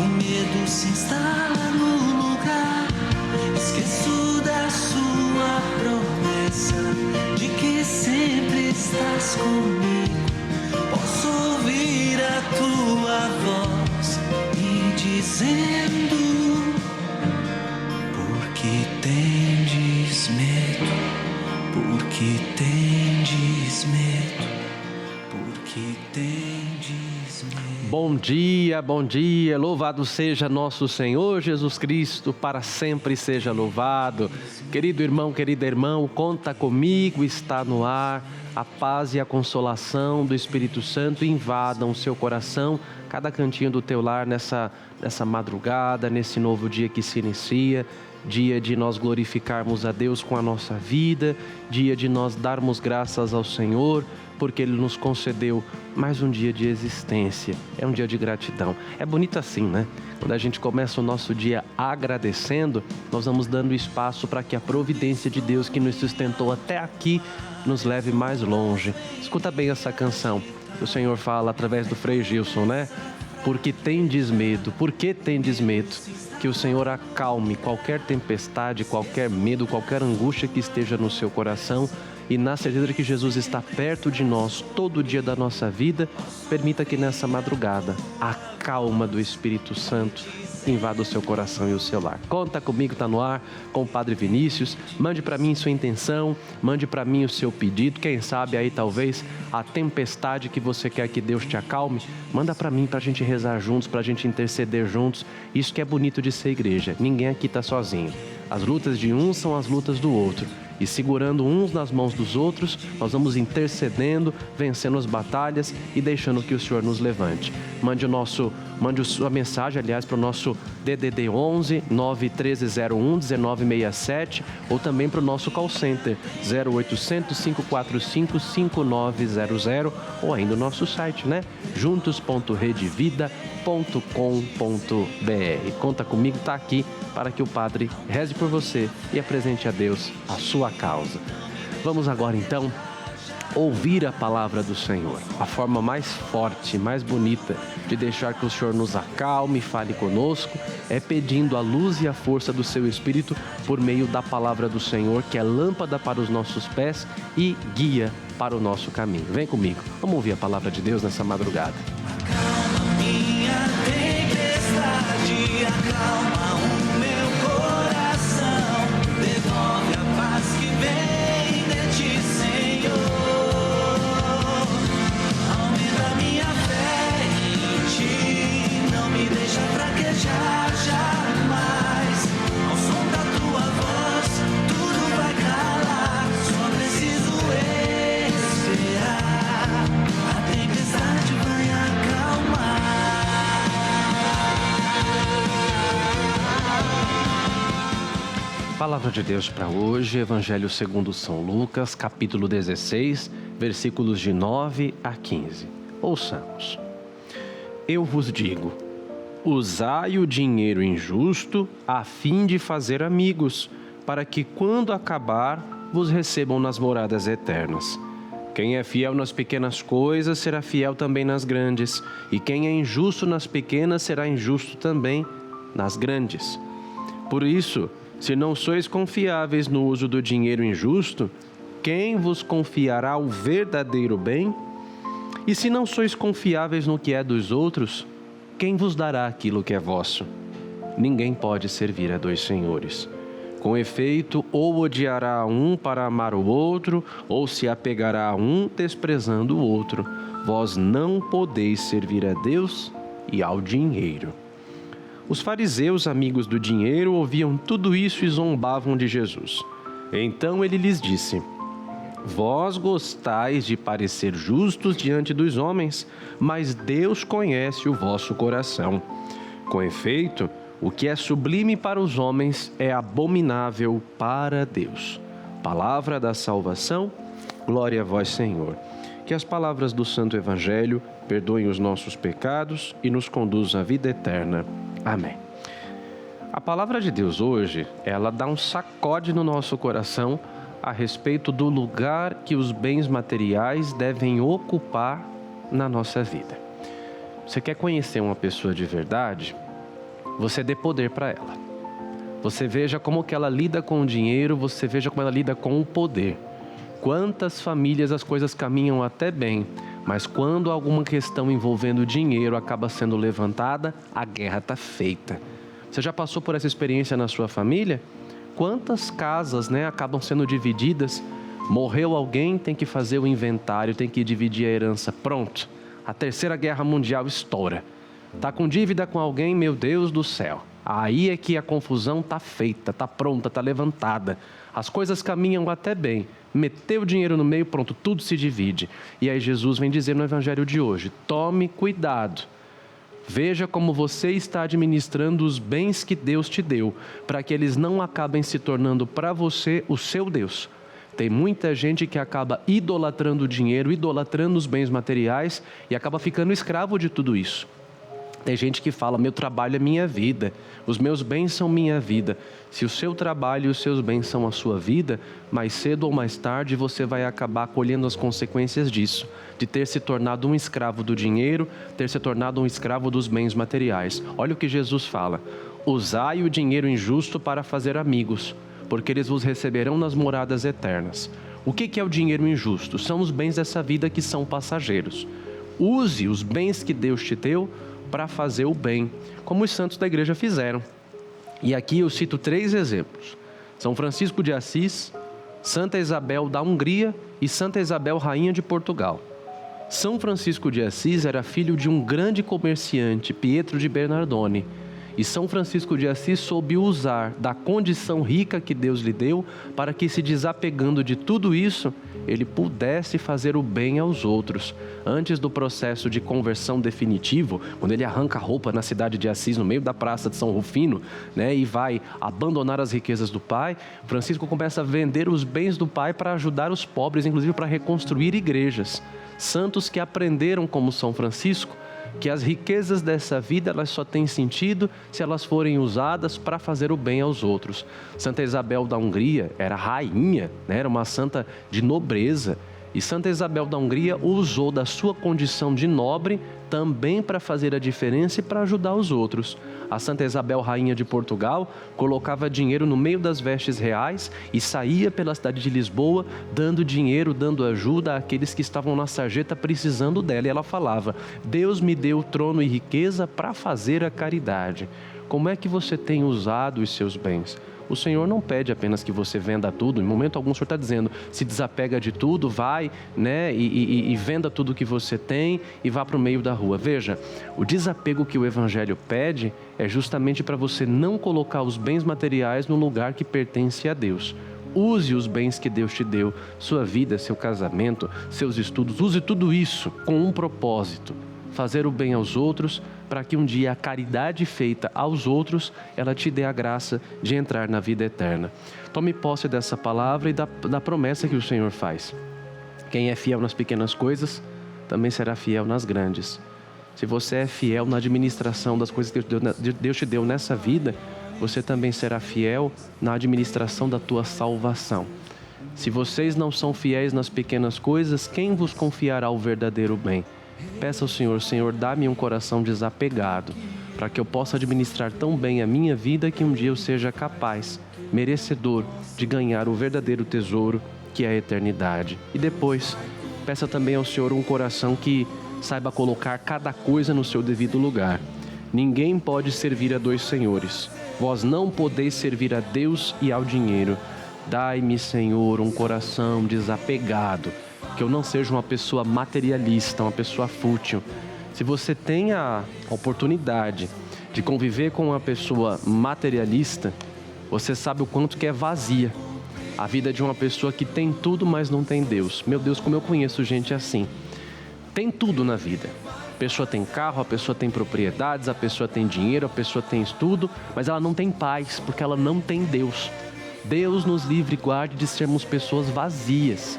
o medo se instala no lugar. Esqueço da sua promessa, de que sempre estás comigo. Posso ouvir a tua voz me dizendo: por que tendes medo? Por que tendes medo? Por que tendes medo? Bom dia, louvado seja nosso Senhor Jesus Cristo, para sempre seja louvado. Querido irmão, querida irmã, conta comigo, está no ar. A paz e a consolação do Espírito Santo invadam o seu coração, cada cantinho do teu lar nessa madrugada, nesse novo dia que se inicia. Dia de nós glorificarmos a Deus com a nossa vida, dia de nós darmos graças ao Senhor, porque Ele nos concedeu mais um dia de existência. É um dia de gratidão. É bonito assim, né? Quando a gente começa o nosso dia agradecendo, nós vamos dando espaço para que a providência de Deus que nos sustentou até aqui nos leve mais longe. Escuta bem essa canção que o Senhor fala através do Frei Gilson, né? Porque tendes medo, por que tendes medo? Que o Senhor acalme qualquer tempestade, qualquer medo, qualquer angústia que esteja no seu coração, e na certeza de que Jesus está perto de nós todo dia da nossa vida, permita que nessa madrugada a calma do Espírito Santo invada o seu coração e o seu lar. Conta comigo, está no ar, com o Padre Vinícius. Mande para mim sua intenção, mande para mim o seu pedido. Quem sabe aí talvez a tempestade que você quer que Deus te acalme, manda para mim, para a gente rezar juntos, para a gente interceder juntos. Isso que é bonito de ser igreja, ninguém aqui está sozinho. As lutas de um são as lutas do outro. E segurando uns nas mãos dos outros, nós vamos intercedendo, vencendo as batalhas e deixando que o Senhor nos levante. Mande a sua mensagem, aliás, para o nosso DDD 11 91301 1967 ou também para o nosso call center 0800 545 5900 ou ainda o nosso site, né? juntos.redevida.com.br. Conta comigo, está aqui para que o Padre reze por você e apresente a Deus a sua causa. Vamos agora então ouvir a palavra do Senhor. A forma mais forte, mais bonita de deixar que o Senhor nos acalme e fale conosco é pedindo a luz e a força do seu Espírito por meio da palavra do Senhor, que é lâmpada para os nossos pés e guia para o nosso caminho. Vem comigo, vamos ouvir a palavra de Deus nessa madrugada. Acalma minha tempestade, acalma o meu coração, devolve a paz que vem de ti, Senhor. Aumenta minha fé em ti, não me deixa fraquejar jamais. Ao som da tua voz, tudo vai calar, só preciso esperar. A tempestade vai acalmar. Palavra de Deus para hoje, Evangelho segundo São Lucas, capítulo 16, versículos de 9 a 15. Ouçamos. Eu vos digo, usai o dinheiro injusto a fim de fazer amigos, para que quando acabar, vos recebam nas moradas eternas. Quem é fiel nas pequenas coisas será fiel também nas grandes, e quem é injusto nas pequenas será injusto também nas grandes. Por isso, se não sois confiáveis no uso do dinheiro injusto, quem vos confiará o verdadeiro bem? E se não sois confiáveis no que é dos outros, quem vos dará aquilo que é vosso? Ninguém pode servir a dois senhores. Com efeito, ou odiará um para amar o outro, ou se apegará a um desprezando o outro. Vós não podeis servir a Deus e ao dinheiro. Os fariseus, amigos do dinheiro, ouviam tudo isso e zombavam de Jesus. Então ele lhes disse: vós gostais de parecer justos diante dos homens, mas Deus conhece o vosso coração. Com efeito, o que é sublime para os homens é abominável para Deus. Palavra da salvação, glória a vós, Senhor. Que as palavras do Santo Evangelho perdoem os nossos pecados e nos conduzam à vida eterna. Amém. A palavra de Deus hoje, ela dá um sacode no nosso coração a respeito do lugar que os bens materiais devem ocupar na nossa vida. Você quer conhecer uma pessoa de verdade? você dê poder para ela. Você veja como que ela lida com o dinheiro, você veja como ela lida com o poder. Quantas famílias as coisas caminham até bem, mas quando alguma questão envolvendo dinheiro acaba sendo levantada, a guerra está feita. Você já passou por essa experiência na sua família? Quantas casas, acabam sendo divididas? Morreu alguém, tem que fazer o inventário, tem que dividir a herança. Pronto, a Terceira Guerra Mundial estoura. Está com dívida com alguém, meu Deus do céu. Aí é que a confusão está feita, está pronta, está levantada. As coisas caminham até bem. Meteu o dinheiro no meio, pronto, tudo se divide. E aí Jesus vem dizer no Evangelho de hoje: tome cuidado. Veja como você está administrando os bens que Deus te deu, para que eles não acabem se tornando para você o seu Deus. Tem muita gente que acaba idolatrando o dinheiro, idolatrando os bens materiais e acaba ficando escravo de tudo isso. Tem gente que fala: meu trabalho é minha vida, os meus bens são minha vida. Se o seu trabalho e os seus bens são a sua vida, mais cedo ou mais tarde você vai acabar colhendo as consequências disso, de ter se tornado um escravo do dinheiro, ter se tornado um escravo dos bens materiais. Olha o que Jesus fala: usai o dinheiro injusto para fazer amigos, porque eles vos receberão nas moradas eternas. O que é o dinheiro injusto? São os bens dessa vida que são passageiros. Use os bens que Deus te deu para fazer o bem, como os santos da igreja fizeram. E aqui eu cito 3 exemplos: São Francisco de Assis, Santa Isabel da Hungria e Santa Isabel, rainha de Portugal. São Francisco de Assis era filho de um grande comerciante, Pietro de Bernardone. E São Francisco de Assis soube usar da condição rica que Deus lhe deu para que, se desapegando de tudo isso, ele pudesse fazer o bem aos outros. Antes do processo de conversão definitivo, quando ele arranca a roupa na cidade de Assis, no meio da praça de São Rufino, e vai abandonar as riquezas do pai, Francisco começa a vender os bens do pai para ajudar os pobres, inclusive para reconstruir igrejas. Santos que aprenderam, como São Francisco, que as riquezas dessa vida elas só têm sentido se elas forem usadas para fazer o bem aos outros. Santa Isabel da Hungria era rainha, era uma santa de nobreza. E Santa Isabel da Hungria usou da sua condição de nobre também para fazer a diferença e para ajudar os outros. A Santa Isabel, rainha de Portugal, colocava dinheiro no meio das vestes reais e saía pela cidade de Lisboa dando dinheiro, dando ajuda àqueles que estavam na sarjeta precisando dela. E ela falava: Deus me deu trono e riqueza para fazer a caridade. Como é que você tem usado os seus bens? O Senhor não pede apenas que você venda tudo. Em momento algum o Senhor está dizendo: se desapega de tudo, vai, e venda tudo que você tem e vá para o meio da rua. Veja, o desapego que o Evangelho pede é justamente para você não colocar os bens materiais no lugar que pertence a Deus. Use os bens que Deus te deu, sua vida, seu casamento, seus estudos. Use tudo isso com um propósito: fazer o bem aos outros, para que um dia a caridade feita aos outros, ela te dê a graça de entrar na vida eterna. Tome posse dessa palavra e da promessa que o Senhor faz. Quem é fiel nas pequenas coisas, também será fiel nas grandes. Se você é fiel na administração das coisas que Deus te deu nessa vida, você também será fiel na administração da tua salvação. Se vocês não são fiéis nas pequenas coisas, quem vos confiará o verdadeiro bem? Peça ao Senhor: Senhor, dá-me um coração desapegado, para que eu possa administrar tão bem a minha vida que um dia eu seja capaz, merecedor de ganhar o verdadeiro tesouro, que é a eternidade. E depois, peça também ao Senhor um coração que saiba colocar cada coisa no seu devido lugar. Ninguém pode servir a 2 senhores. Vós não podeis servir a Deus e ao dinheiro. Dai-me, Senhor, um coração desapegado, que eu não seja uma pessoa materialista, uma pessoa fútil. Se você tem a oportunidade de conviver com uma pessoa materialista, você sabe o quanto que é vazia a vida de uma pessoa que tem tudo, mas não tem Deus. Meu Deus, como eu conheço gente assim. Tem tudo na vida. A pessoa tem carro, a pessoa tem propriedades, a pessoa tem dinheiro, a pessoa tem estudo, mas ela não tem paz, porque ela não tem Deus. Deus nos livre e guarde de sermos pessoas vazias,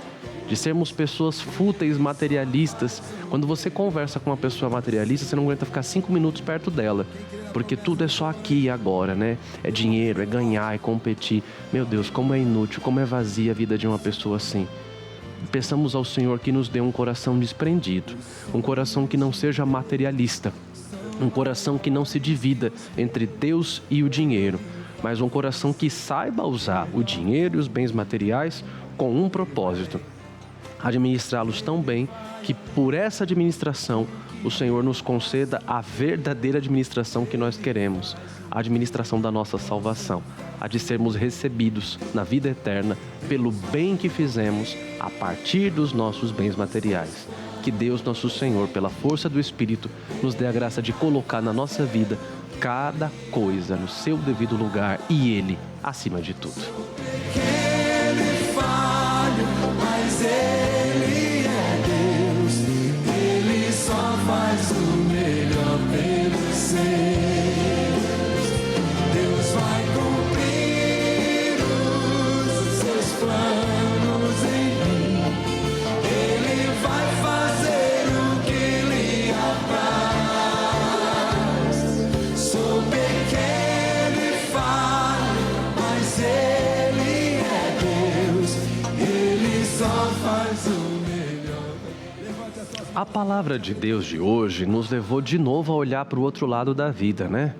de sermos pessoas fúteis, materialistas. Quando você conversa com uma pessoa materialista, você não aguenta ficar 5 minutos perto dela, porque tudo é só aqui e agora, É dinheiro, é ganhar, é competir. Meu Deus, como é inútil, como é vazia a vida de uma pessoa assim. Peçamos ao Senhor que nos dê um coração desprendido, um coração que não seja materialista, Um coração que não se divida entre Deus e o dinheiro, mas um coração que saiba usar o dinheiro e os bens materiais com um propósito: administrá-los tão bem que por essa administração o Senhor nos conceda a verdadeira administração que nós queremos, a administração da nossa salvação, a de sermos recebidos na vida eterna pelo bem que fizemos a partir dos nossos bens materiais. Que Deus, nosso Senhor, pela força do Espírito, nos dê a graça de colocar na nossa vida cada coisa no seu devido lugar e Ele acima de tudo. Mas Ele é Deus, Ele só faz o melhor pelos seus. Deus vai cumprir os seus planos em mim. Ele vai fazer o que lhe apraz. Sou pequeno e falho, mas Ele é Deus. Ele só faz o melhor. A palavra de Deus de hoje nos levou de novo a olhar para o outro lado da vida, né?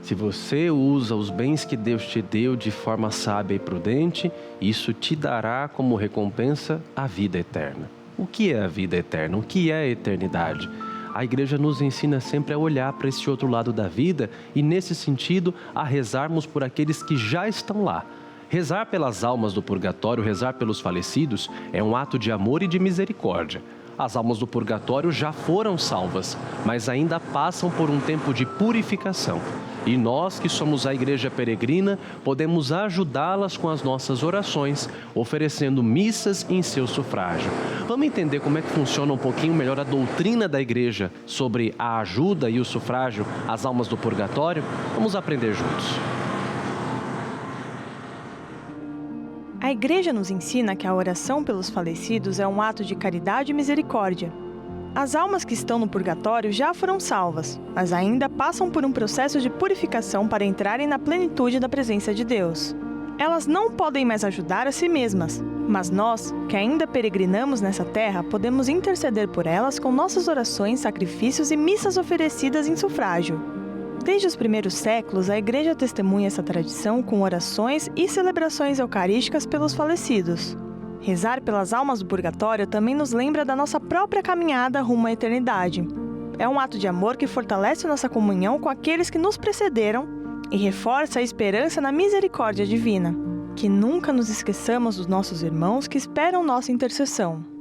Se você usa os bens que Deus te deu de forma sábia e prudente, isso te dará como recompensa a vida eterna. O que é a vida eterna? O que é a eternidade? A igreja nos ensina sempre a olhar para esse outro lado da vida e, nesse sentido, a rezarmos por aqueles que já estão lá. Rezar pelas almas do purgatório, rezar pelos falecidos, é um ato de amor e de misericórdia. As almas do purgatório já foram salvas, mas ainda passam por um tempo de purificação. E nós, que somos a igreja peregrina, podemos ajudá-las com as nossas orações, oferecendo missas em seu sufrágio. Vamos entender como é que funciona um pouquinho melhor a doutrina da igreja sobre a ajuda e o sufrágio às almas do purgatório? Vamos aprender juntos. A Igreja nos ensina que a oração pelos falecidos é um ato de caridade e misericórdia. As almas que estão no purgatório já foram salvas, mas ainda passam por um processo de purificação para entrarem na plenitude da presença de Deus. Elas não podem mais ajudar a si mesmas, mas nós, que ainda peregrinamos nessa terra, podemos interceder por elas com nossas orações, sacrifícios e missas oferecidas em sufrágio. Desde os primeiros séculos, a Igreja testemunha essa tradição com orações e celebrações eucarísticas pelos falecidos. Rezar pelas almas do purgatório também nos lembra da nossa própria caminhada rumo à eternidade. É um ato de amor que fortalece nossa comunhão com aqueles que nos precederam e reforça a esperança na misericórdia divina. Que nunca nos esqueçamos dos nossos irmãos que esperam nossa intercessão.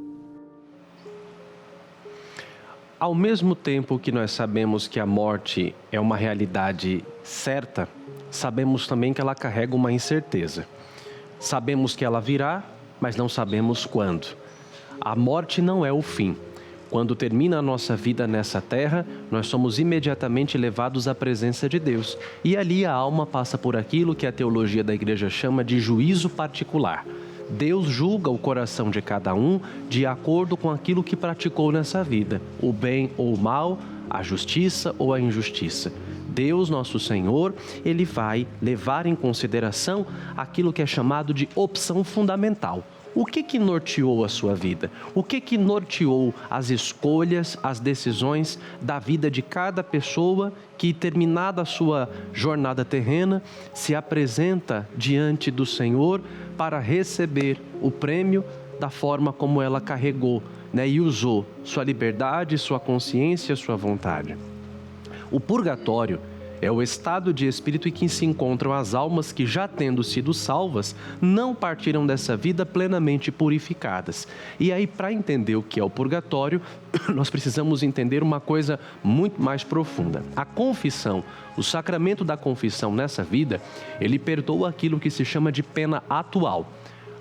Ao mesmo tempo que nós sabemos que a morte é uma realidade certa, sabemos também que ela carrega uma incerteza. Sabemos que ela virá, mas não sabemos quando. A morte não é o fim. Quando termina a nossa vida nessa terra, nós somos imediatamente levados à presença de Deus. E ali a alma passa por aquilo que a teologia da igreja chama de juízo particular. Deus julga o coração de cada um de acordo com aquilo que praticou nessa vida, o bem ou o mal, a justiça ou a injustiça. Deus, nosso Senhor, Ele vai levar em consideração aquilo que é chamado de opção fundamental. O que norteou a sua vida? O que norteou as escolhas, as decisões da vida de cada pessoa que, terminada a sua jornada terrena, se apresenta diante do Senhor para receber o prêmio da forma como ela carregou, né, e usou sua liberdade, sua consciência, sua vontade. O purgatório é o estado de espírito em que se encontram as almas que, já tendo sido salvas, não partiram dessa vida plenamente purificadas. E aí, para entender o que é o purgatório, nós precisamos entender uma coisa muito mais profunda. A confissão, o sacramento da confissão nessa vida, ele perdoa aquilo que se chama de pena atual.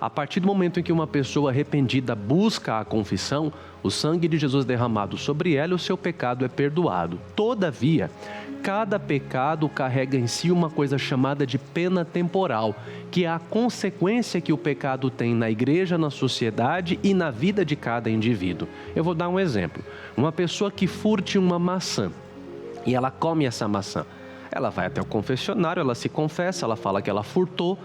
A partir do momento em que uma pessoa arrependida busca a confissão, o sangue de Jesus derramado sobre ela, o seu pecado é perdoado. Todavia, cada pecado carrega em si uma coisa chamada de pena temporal, que é a consequência que o pecado tem na igreja, na sociedade e na vida de cada indivíduo. Eu vou dar um exemplo. Uma pessoa que furte uma maçã e ela come essa maçã. Ela vai até o confessionário, ela se confessa, ela fala que ela furtou,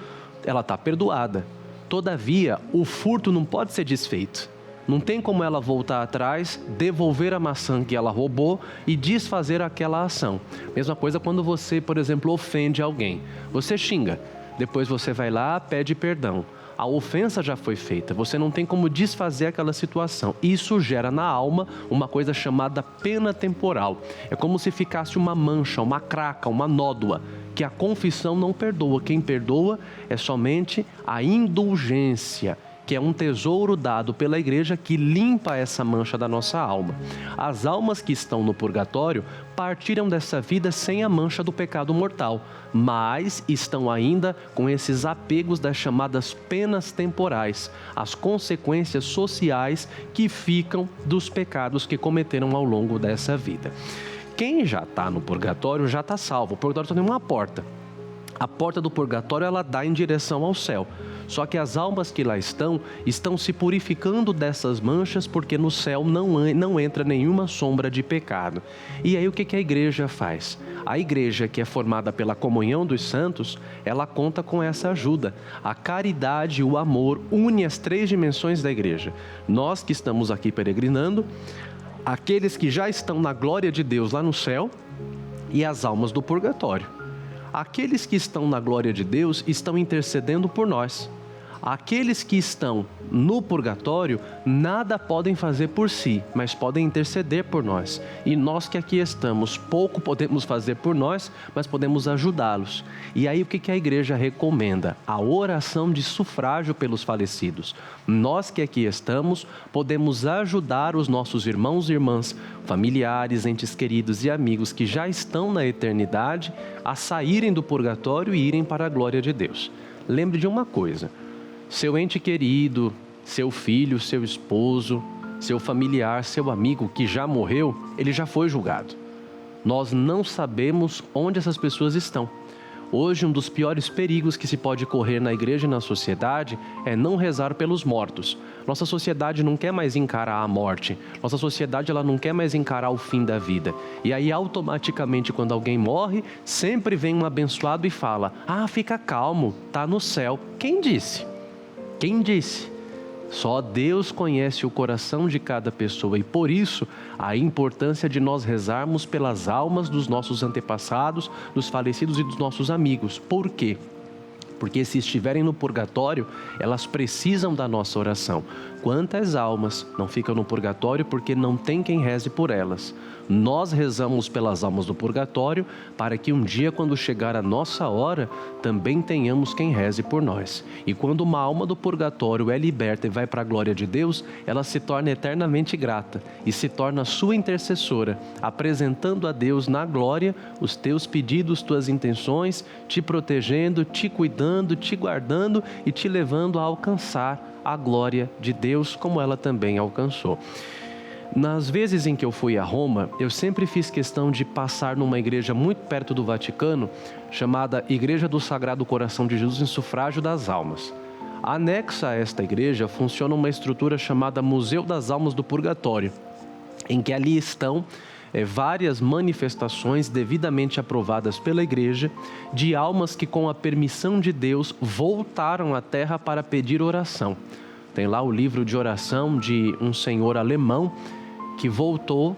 ela está perdoada. Todavia, o furto não pode ser desfeito. Não tem como ela voltar atrás, devolver a maçã que ela roubou e desfazer aquela ação. Mesma coisa quando você, por exemplo, ofende alguém. Você xinga, depois você vai lá, pede perdão. A ofensa já foi feita, você não tem como desfazer aquela situação. Isso gera na alma uma coisa chamada pena temporal. É como se ficasse uma mancha, uma craca, uma nódoa, que a confissão não perdoa. Quem perdoa é somente a indulgência, que é um tesouro dado pela igreja que limpa essa mancha da nossa alma. As almas que estão no purgatório partiram dessa vida sem a mancha do pecado mortal, mas estão ainda com esses apegos das chamadas penas temporais, as consequências sociais que ficam dos pecados que cometeram ao longo dessa vida. Quem já está no purgatório já está salvo. O purgatório só tem uma porta. A porta do purgatório ela dá em direção ao céu. Só que as almas que lá estão se purificando dessas manchas, porque no céu não entra nenhuma sombra de pecado. E aí o que a igreja faz? A igreja, que é formada pela comunhão dos santos, ela conta com essa ajuda. A caridade e o amor unem as 3 dimensões da igreja. Nós que estamos aqui peregrinando, aqueles que já estão na glória de Deus lá no céu e as almas do purgatório. Aqueles que estão na glória de Deus estão intercedendo por nós. Aqueles que estão no purgatório nada podem fazer por si, mas podem interceder por nós. E nós que aqui estamos, pouco podemos fazer por nós, mas podemos ajudá-los. E aí o que a igreja recomenda? A oração de sufrágio pelos falecidos. Nós que aqui estamos, podemos ajudar os nossos irmãos e irmãs, familiares, entes queridos e amigos que já estão na eternidade a saírem do purgatório e irem para a glória de Deus. Lembre de uma coisa: seu ente querido, seu filho, seu esposo, seu familiar, seu amigo que já morreu, ele já foi julgado. Nós não sabemos onde essas pessoas estão. Hoje, um dos piores perigos que se pode correr na igreja e na sociedade é não rezar pelos mortos. Nossa sociedade não quer mais encarar a morte. Nossa sociedade ela não quer mais encarar o fim da vida. E aí, automaticamente, quando alguém morre, sempre vem um abençoado e fala: ah, fica calmo, tá no céu. Quem disse? Quem disse? Só Deus conhece o coração de cada pessoa, e por isso a importância de nós rezarmos pelas almas dos nossos antepassados, dos falecidos e dos nossos amigos. Por quê? Porque se estiverem no purgatório, elas precisam da nossa oração. Quantas almas não ficam no purgatório porque não tem quem reze por elas? Nós rezamos pelas almas do purgatório para que um dia, quando chegar a nossa hora, também tenhamos quem reze por nós. E quando uma alma do purgatório é liberta e vai para a glória de Deus, ela se torna eternamente grata e se torna sua intercessora, apresentando a Deus na glória os teus pedidos, tuas intenções, te protegendo, te cuidando, te guardando e te levando a alcançar a glória de Deus, como ela também alcançou. Nas vezes em que eu fui a Roma, eu sempre fiz questão de passar numa igreja muito perto do Vaticano, chamada Igreja do Sagrado Coração de Jesus em Sufrágio das Almas. Anexa a esta igreja funciona uma estrutura chamada Museu das Almas do Purgatório, em que ali estão várias manifestações devidamente aprovadas pela igreja de almas que, com a permissão de Deus, voltaram à terra para pedir oração. Tem lá o livro de oração de um senhor alemão que voltou,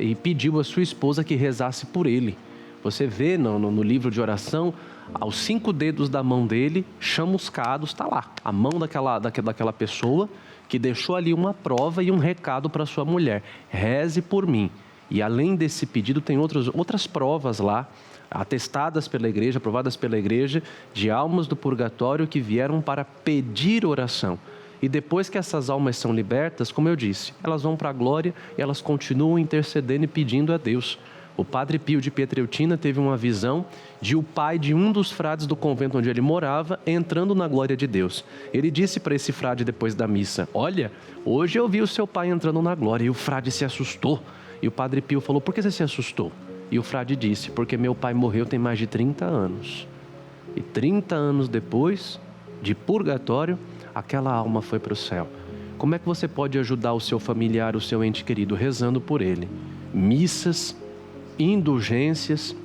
e pediu à sua esposa que rezasse por ele. Você vê no livro de oração, aos 5 dedos da mão dele, chamuscados, está lá, a mão daquela pessoa que deixou ali uma prova e um recado para sua mulher: reze por mim. E além desse pedido, tem outras provas lá, atestadas pela igreja, aprovadas pela igreja, de almas do purgatório que vieram para pedir oração. E depois que essas almas são libertas, como eu disse, elas vão para a glória e elas continuam intercedendo e pedindo a Deus. O padre Pio de Pietrelcina teve uma visão de o pai de um dos frades do convento onde ele morava entrando na glória de Deus. Ele disse para esse frade depois da missa: olha, hoje eu vi o seu pai entrando na glória. E o frade se assustou. E o padre Pio falou: por que você se assustou? E o frade disse: porque meu pai morreu tem mais de 30 anos. E 30 anos depois, de purgatório, aquela alma foi para o céu. Como é que você pode ajudar o seu familiar, o seu ente querido? Rezando por ele. Missas, indulgências,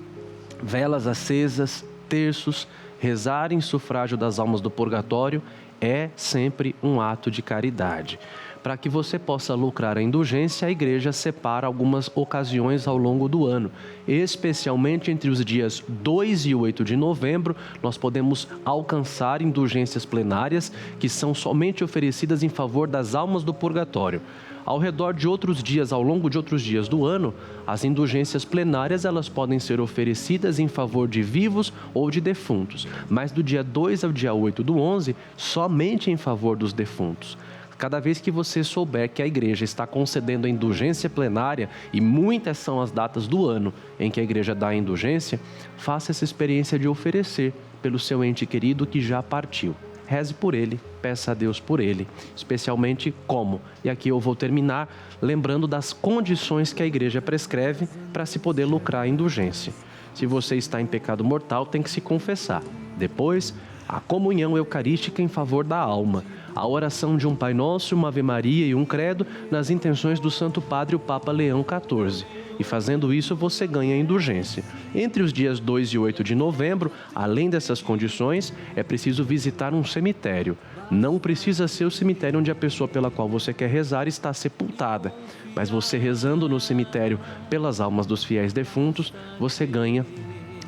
velas acesas, terços, rezar em sufrágio das almas do purgatório é sempre um ato de caridade. Para que você possa lucrar a indulgência, a igreja separa algumas ocasiões ao longo do ano. Especialmente entre os dias 2 e 8 de novembro, nós podemos alcançar indulgências plenárias que são somente oferecidas em favor das almas do purgatório. Ao redor de outros dias, ao longo de outros dias do ano, as indulgências plenárias elas podem ser oferecidas em favor de vivos ou de defuntos. Mas do dia 2 ao dia 8 do 11, somente em favor dos defuntos. Cada vez que você souber que a igreja está concedendo a indulgência plenária, e muitas são as datas do ano em que a igreja dá a indulgência, faça essa experiência de oferecer pelo seu ente querido que já partiu. Reze por ele, peça a Deus por ele, especialmente como. E aqui eu vou terminar lembrando das condições que a igreja prescreve para se poder lucrar a indulgência. Se você está em pecado mortal, tem que se confessar. Depois, a comunhão eucarística em favor da alma. A oração de um Pai Nosso, uma Ave Maria e um Credo nas intenções do Santo Padre, o Papa Leão XIV. E fazendo isso, você ganha a indulgência. Entre os dias 2 e 8 de novembro, além dessas condições, é preciso visitar um cemitério. Não precisa ser o cemitério onde a pessoa pela qual você quer rezar está sepultada. Mas você rezando no cemitério pelas almas dos fiéis defuntos, você ganha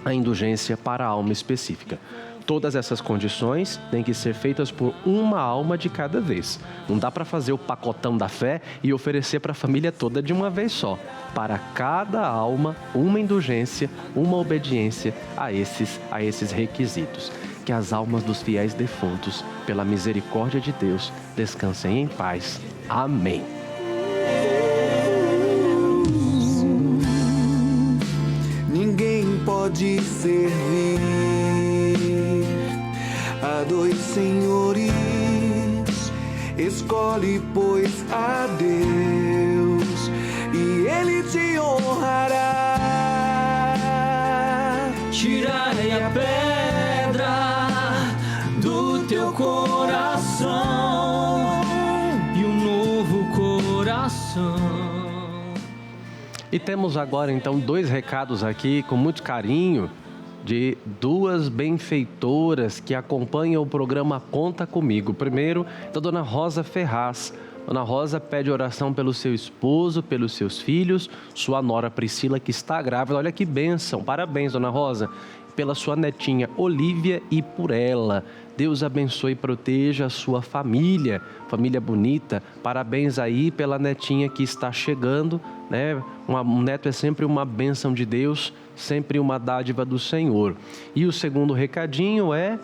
a indulgência para a alma específica. Todas essas condições têm que ser feitas por uma alma de cada vez. Não dá para fazer o pacotão da fé e oferecer para a família toda de uma vez só. Para cada alma, uma indulgência, uma obediência a esses requisitos. Que as almas dos fiéis defuntos, pela misericórdia de Deus, descansem em paz. Amém. Ninguém pode servir a dois senhores, escolhe, pois, a Deus e Ele te honrará. Tirai a pedra do teu coração e um novo coração. E temos agora então 2 recados aqui com muito carinho de 2 benfeitoras que acompanham o programa Conta Comigo. Primeiro, da Dona Rosa Ferraz. Dona Rosa pede oração pelo seu esposo, pelos seus filhos, sua nora Priscila, que está grávida. Olha que bênção. Parabéns, Dona Rosa. Pela sua netinha Olívia e por ela. Deus abençoe e proteja a sua família. Família bonita. Parabéns aí pela netinha que está chegando, né? Um neto é sempre uma bênção de Deus, sempre uma dádiva do Senhor. E o segundo recadinho é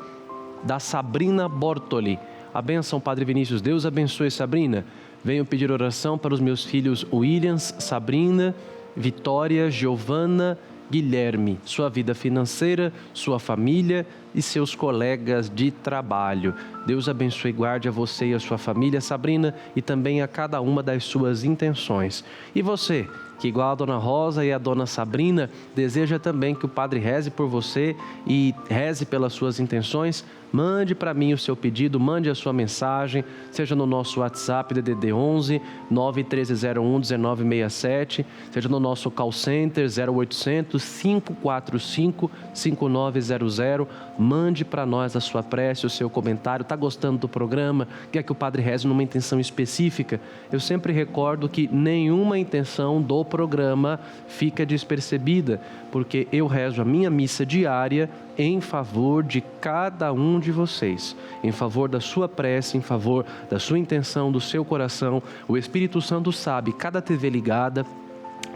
da Sabrina Bortoli. A bênção, Padre Vinícius. Deus abençoe, Sabrina. Venho pedir oração para os meus filhos Williams, Sabrina, Vitória, Giovana, Guilherme, sua vida financeira, sua família e seus colegas de trabalho. Deus abençoe e guarde a você e a sua família, Sabrina, e também a cada uma das suas intenções. E você, que igual a Dona Rosa e a Dona Sabrina, deseja também que o Padre reze por você e reze pelas suas intenções, mande para mim o seu pedido, mande a sua mensagem, seja no nosso WhatsApp DDD 11 91301 1967, seja no nosso call center 0800 545 5900, mande para nós a sua prece, o seu comentário. Está gostando do programa? Quer que o Padre reze numa intenção específica? Eu sempre recordo que nenhuma intenção do programa fica despercebida, porque eu rezo a minha missa diária em favor de cada um de vocês, em favor da sua prece, em favor da sua intenção, do seu coração. O Espírito Santo sabe cada TV ligada,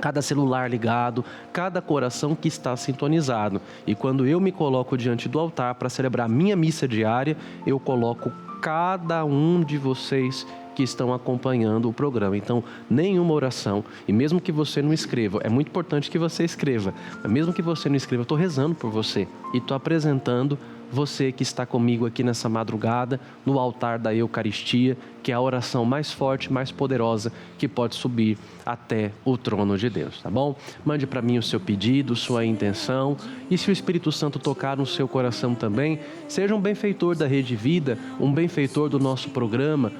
cada celular ligado, cada coração que está sintonizado. E quando eu me coloco diante do altar para celebrar minha missa diária, eu coloco cada um de vocês que estão acompanhando o programa. Então, nenhuma oração, e mesmo que você não escreva, é muito importante que você escreva, mas mesmo que você não escreva, eu estou rezando por você e estou apresentando você que está comigo aqui nessa madrugada, no altar da Eucaristia, que é a oração mais forte, mais poderosa que pode subir até o trono de Deus, tá bom? Mande para mim o seu pedido, sua intenção, e se o Espírito Santo tocar no seu coração também, seja um benfeitor da Rede Vida, um benfeitor do nosso programa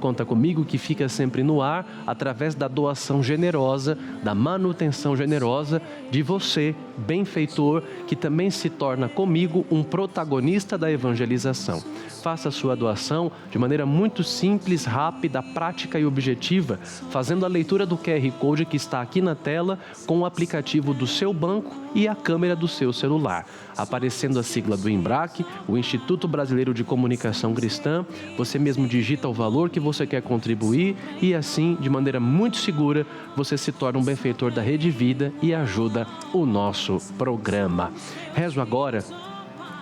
Conta Comigo, que fica sempre no ar, através da doação generosa, da manutenção generosa de você, benfeitor, que também se torna comigo um protetor protagonista da evangelização. Faça a sua doação de maneira muito simples, rápida, prática e objetiva, fazendo a leitura do QR Code que está aqui na tela com o aplicativo do seu banco e a câmera do seu celular. Aparecendo a sigla do INBRAC, o Instituto Brasileiro de Comunicação Cristã, você mesmo digita o valor que você quer contribuir e assim, de maneira muito segura, você se torna um benfeitor da Rede Vida e ajuda o nosso programa. Rezo agora,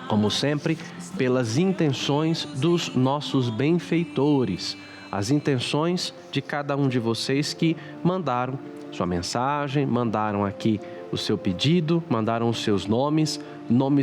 como sempre, pelas intenções dos nossos benfeitores, as intenções de cada um de vocês que mandaram sua mensagem, mandaram aqui o seu pedido, mandaram os seus nomes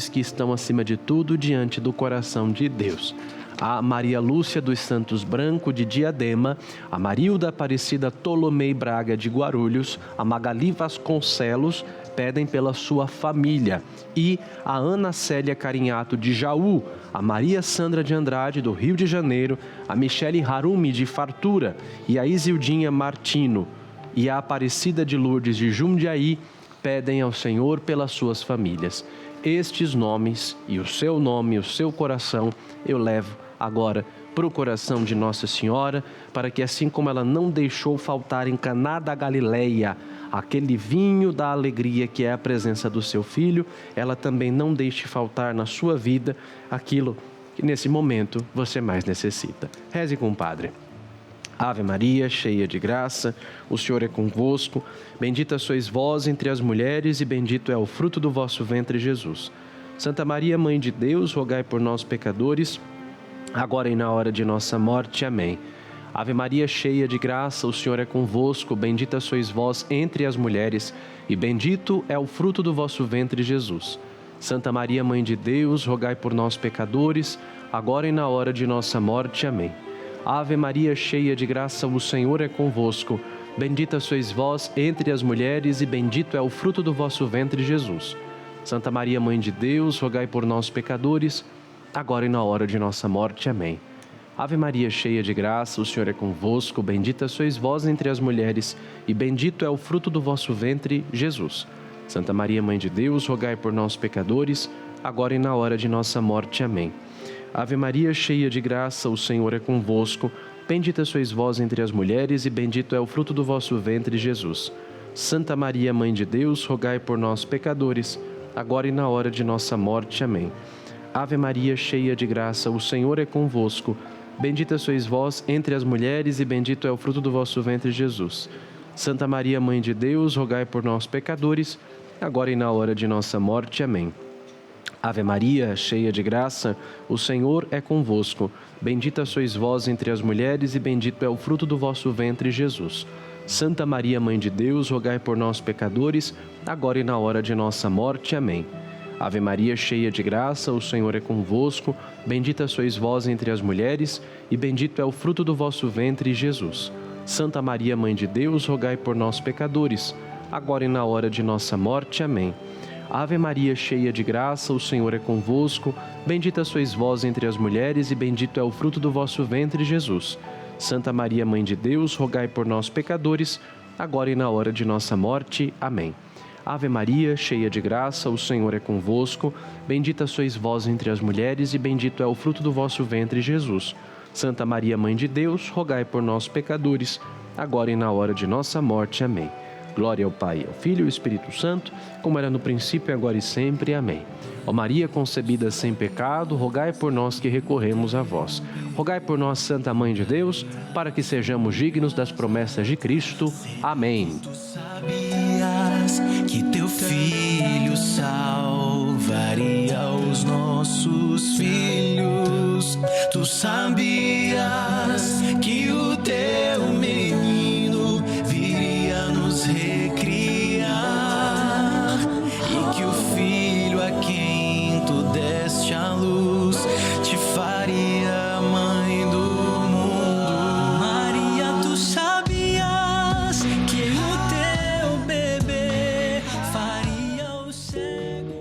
que estão acima de tudo diante do coração de Deus. A Maria Lúcia dos Santos Branco de Diadema, a Marilda Aparecida Tolomei Braga de Guarulhos, a Magali Vasconcelos pedem pela sua família e a Ana Célia Carinhato de Jaú, a Maria Sandra de Andrade do Rio de Janeiro, a Michele Harumi de Fartura e a Isildinha Martino e a Aparecida de Lourdes de Jundiaí pedem ao Senhor pelas suas famílias. Estes nomes e o seu nome, o seu coração, eu levo agora para o coração de Nossa Senhora, para que assim como ela não deixou faltar em Caná da Galileia aquele vinho da alegria que é a presença do seu filho, ela também não deixe faltar na sua vida aquilo que nesse momento você mais necessita. Reze com o Padre. Ave Maria, cheia de graça, o Senhor é convosco. Bendita sois vós entre as mulheres e bendito é o fruto do vosso ventre, Jesus. Santa Maria, Mãe de Deus, rogai por nós, pecadores, agora e na hora de nossa morte. Amém. Ave Maria, cheia de graça, o Senhor é convosco. Bendita sois vós entre as mulheres e bendito é o fruto do vosso ventre, Jesus. Santa Maria, Mãe de Deus, rogai por nós, pecadores, agora e na hora de nossa morte. Amém. Ave Maria, cheia de graça, o Senhor é convosco. Bendita sois vós entre as mulheres e bendito é o fruto do vosso ventre, Jesus. Santa Maria, Mãe de Deus, rogai por nós, pecadores, agora e na hora de nossa morte. Amém. Ave Maria, cheia de graça, o Senhor é convosco. Bendita sois vós entre as mulheres e bendito é o fruto do vosso ventre, Jesus. Santa Maria, Mãe de Deus, rogai por nós, pecadores, agora e na hora de nossa morte. Amém. Ave Maria, cheia de graça, o Senhor é convosco. Bendita sois vós entre as mulheres e bendito é o fruto do vosso ventre, Jesus. Santa Maria, Mãe de Deus, rogai por nós, pecadores, agora e na hora de nossa morte. Amém. Ave Maria, cheia de graça, o Senhor é convosco. Bendita sois vós entre as mulheres e bendito é o fruto do vosso ventre, Jesus. Santa Maria, Mãe de Deus, rogai por nós, pecadores, agora e na hora de nossa morte. Amém. Ave Maria, cheia de graça, o Senhor é convosco. Bendita sois vós entre as mulheres e bendito é o fruto do vosso ventre, Jesus. Santa Maria, Mãe de Deus, rogai por nós, pecadores, agora e na hora de nossa morte. Amém. Ave Maria, cheia de graça, o Senhor é convosco. Bendita sois vós entre as mulheres e bendito é o fruto do vosso ventre, Jesus. Santa Maria, Mãe de Deus, rogai por nós, pecadores, agora e na hora de nossa morte. Amém. Ave Maria, cheia de graça, o Senhor é convosco. Bendita sois vós entre as mulheres e bendito é o fruto do vosso ventre, Jesus. Santa Maria, Mãe de Deus, rogai por nós, pecadores, agora e na hora de nossa morte. Amém. Ave Maria, cheia de graça, o Senhor é convosco. Bendita sois vós entre as mulheres e bendito é o fruto do vosso ventre, Jesus. Santa Maria, Mãe de Deus, rogai por nós, pecadores, agora e na hora de nossa morte. Amém. Glória ao Pai, ao Filho e ao Espírito Santo, como era no princípio, agora e sempre. Amém. Ó Maria concebida sem pecado, rogai por nós que recorremos a vós. Rogai por nós, Santa Mãe de Deus, para que sejamos dignos das promessas de Cristo. Amém. Tu sabias que teu filho salvaria os nossos filhos. Tu sabias que o teu menino viria nos recriar e que o filho a quem tu deste a luz te faria mãe do mundo. Maria, tu sabias que o teu bebê faria os cegos.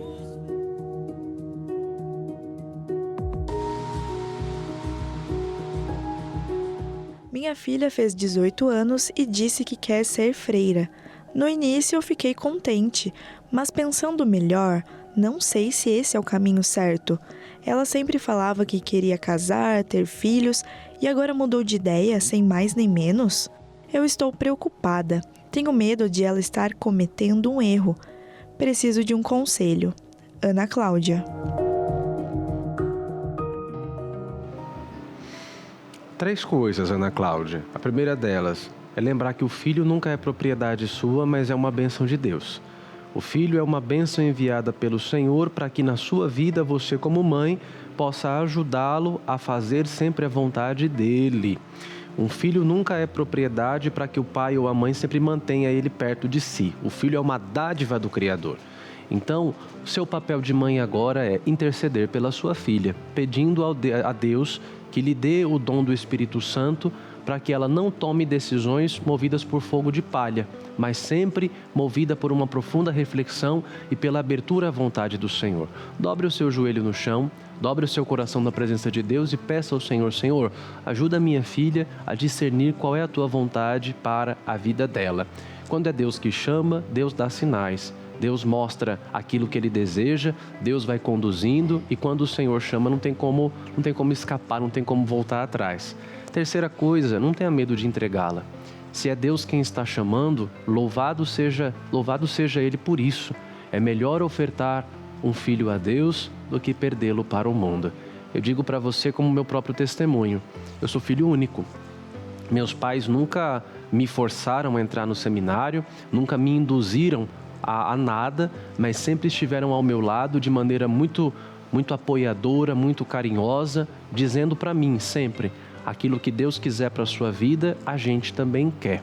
Minha filha fez 18 anos e disse que quer ser freira. No início eu fiquei contente, mas pensando melhor, não sei se esse é o caminho certo. Ela sempre falava que queria casar, ter filhos e agora mudou de ideia sem mais nem menos? Eu estou preocupada. Tenho medo de ela estar cometendo um erro. Preciso de um conselho. Ana Cláudia. Três coisas, Ana Cláudia. A primeira delas é lembrar que o filho nunca é propriedade sua, mas é uma bênção de Deus. O filho é uma bênção enviada pelo Senhor para que na sua vida você, como mãe, possa ajudá-lo a fazer sempre a vontade dele. Um filho nunca é propriedade para que o pai ou a mãe sempre mantenha ele perto de si. O filho é uma dádiva do Criador. Então, o seu papel de mãe agora é interceder pela sua filha, pedindo a Deus que lhe dê o dom do Espírito Santo para que ela não tome decisões movidas por fogo de palha, mas sempre movida por uma profunda reflexão e pela abertura à vontade do Senhor. Dobre o seu joelho no chão, dobre o seu coração na presença de Deus e peça ao Senhor: Senhor, ajuda a minha filha a discernir qual é a tua vontade para a vida dela. Quando é Deus que chama, Deus dá sinais. Deus mostra aquilo que Ele deseja, Deus vai conduzindo, e quando o Senhor chama não tem como escapar, não tem como voltar atrás. Terceira coisa, não tenha medo de entregá-la. Se é Deus quem está chamando, louvado seja Ele por isso. É melhor ofertar um filho a Deus do que perdê-lo para o mundo. Eu digo para você como meu próprio testemunho, eu sou filho único. Meus pais nunca me forçaram a entrar no seminário, nunca me induziram a nada, mas sempre estiveram ao meu lado de maneira muito apoiadora, muito carinhosa, dizendo para mim sempre: aquilo que Deus quiser para a sua vida, a gente também quer.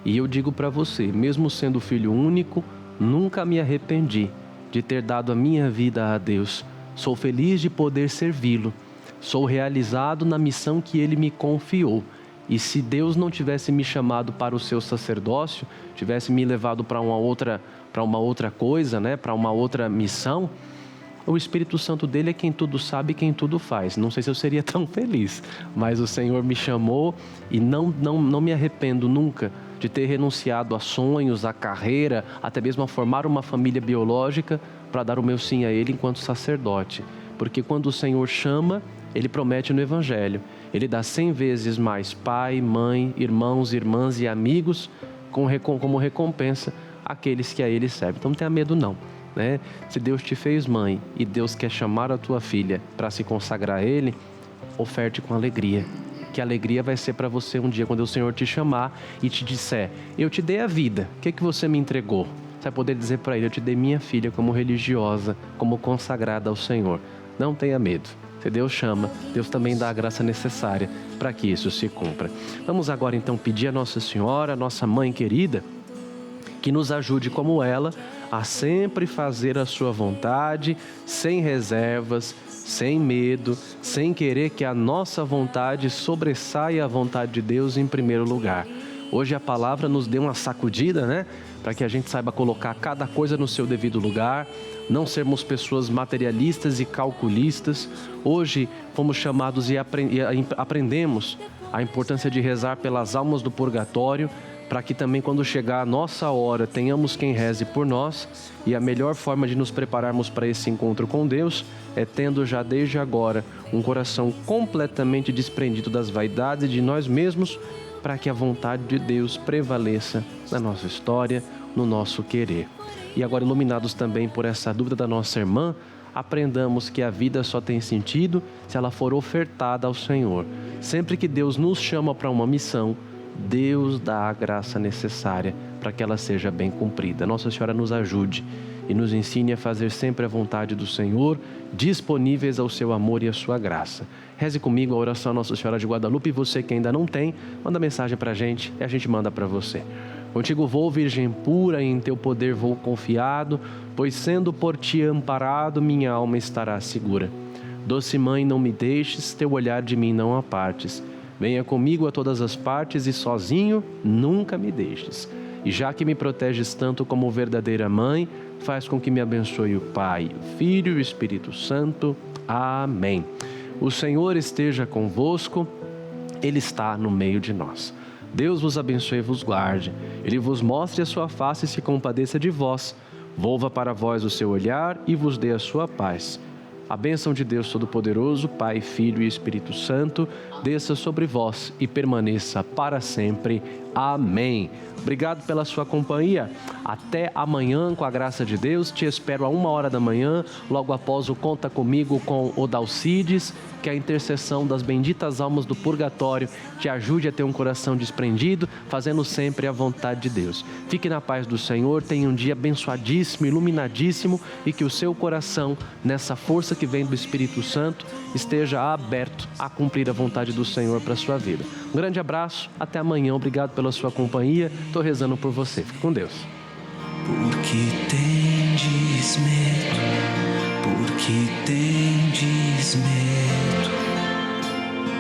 E eu digo para você, mesmo sendo filho único, nunca me arrependi de ter dado a minha vida a Deus. Sou feliz de poder servi-lo. Sou realizado na missão que Ele me confiou. E se Deus não tivesse me chamado para o seu sacerdócio, tivesse me levado para uma outra coisa, né, para uma outra missão, o Espírito Santo dele é quem tudo sabe e quem tudo faz. Não sei se eu seria tão feliz, mas o Senhor me chamou e não me arrependo nunca de ter renunciado a sonhos, a carreira, até mesmo a formar uma família biológica para dar o meu sim a Ele enquanto sacerdote. Porque quando o Senhor chama, Ele promete no Evangelho. Ele dá 100 vezes mais pai, mãe, irmãos, irmãs e amigos como recompensa àqueles que a Ele servem. Então não tenha medo não. Né? Se Deus te fez mãe e Deus quer chamar a tua filha para se consagrar a Ele, oferte com alegria. Que a alegria vai ser para você um dia quando o Senhor te chamar e te disser: eu te dei a vida, o que você me entregou? Você vai poder dizer para Ele: eu te dei minha filha como religiosa, como consagrada ao Senhor. Não tenha medo. Se Deus chama, Deus também dá a graça necessária para que isso se cumpra. Vamos agora então pedir a Nossa Senhora, nossa mãe querida, que nos ajude como ela a sempre fazer a sua vontade, sem reservas, sem medo, sem querer que a nossa vontade sobressaia a vontade de Deus em primeiro lugar. Hoje a palavra nos deu uma sacudida, né? Para que a gente saiba colocar cada coisa no seu devido lugar, não sermos pessoas materialistas e calculistas. Hoje fomos chamados e aprendemos a importância de rezar pelas almas do purgatório, para que também quando chegar a nossa hora tenhamos quem reze por nós. E a melhor forma de nos prepararmos para esse encontro com Deus é tendo já desde agora um coração completamente desprendido das vaidades de nós mesmos, para que a vontade de Deus prevaleça na nossa história, no nosso querer. E agora, iluminados também por essa dúvida da nossa irmã, aprendamos que a vida só tem sentido se ela for ofertada ao Senhor. Sempre que Deus nos chama para uma missão, Deus dá a graça necessária para que ela seja bem cumprida. Nossa Senhora nos ajude e nos ensine a fazer sempre a vontade do Senhor, disponíveis ao seu amor e à sua graça. Reze comigo a oração à Nossa Senhora de Guadalupe, e você que ainda não tem, manda mensagem para a gente e a gente manda para você. Contigo vou, Virgem pura, e em teu poder vou confiado, pois sendo por ti amparado, minha alma estará segura. Doce Mãe, não me deixes, teu olhar de mim não apartes. Venha comigo a todas as partes e sozinho nunca me deixes. E já que me proteges tanto como verdadeira mãe, faz com que me abençoe o Pai, o Filho e o Espírito Santo. Amém. O Senhor esteja convosco, Ele está no meio de nós. Deus vos abençoe e vos guarde. Ele vos mostre a sua face e se compadeça de vós. Volva para vós o seu olhar e vos dê a sua paz. A bênção de Deus Todo-Poderoso, Pai, Filho e Espírito Santo, desça sobre vós e permaneça para sempre. Amém. Obrigado pela sua companhia. Até amanhã, com a graça de Deus. Te espero a 1h da manhã, logo após o Conta Comigo com o Dalcides. Que a intercessão das benditas almas do purgatório te ajude a ter um coração desprendido, fazendo sempre a vontade de Deus. Fique na paz do Senhor, tenha um dia abençoadíssimo, iluminadíssimo e que o seu coração, nessa força que vem do Espírito Santo, esteja aberto a cumprir a vontade do Senhor para a sua vida. Um grande abraço, até amanhã, obrigado pela sua companhia, estou rezando por você. Fique com Deus. Porque tendes medo, porque tendes medo.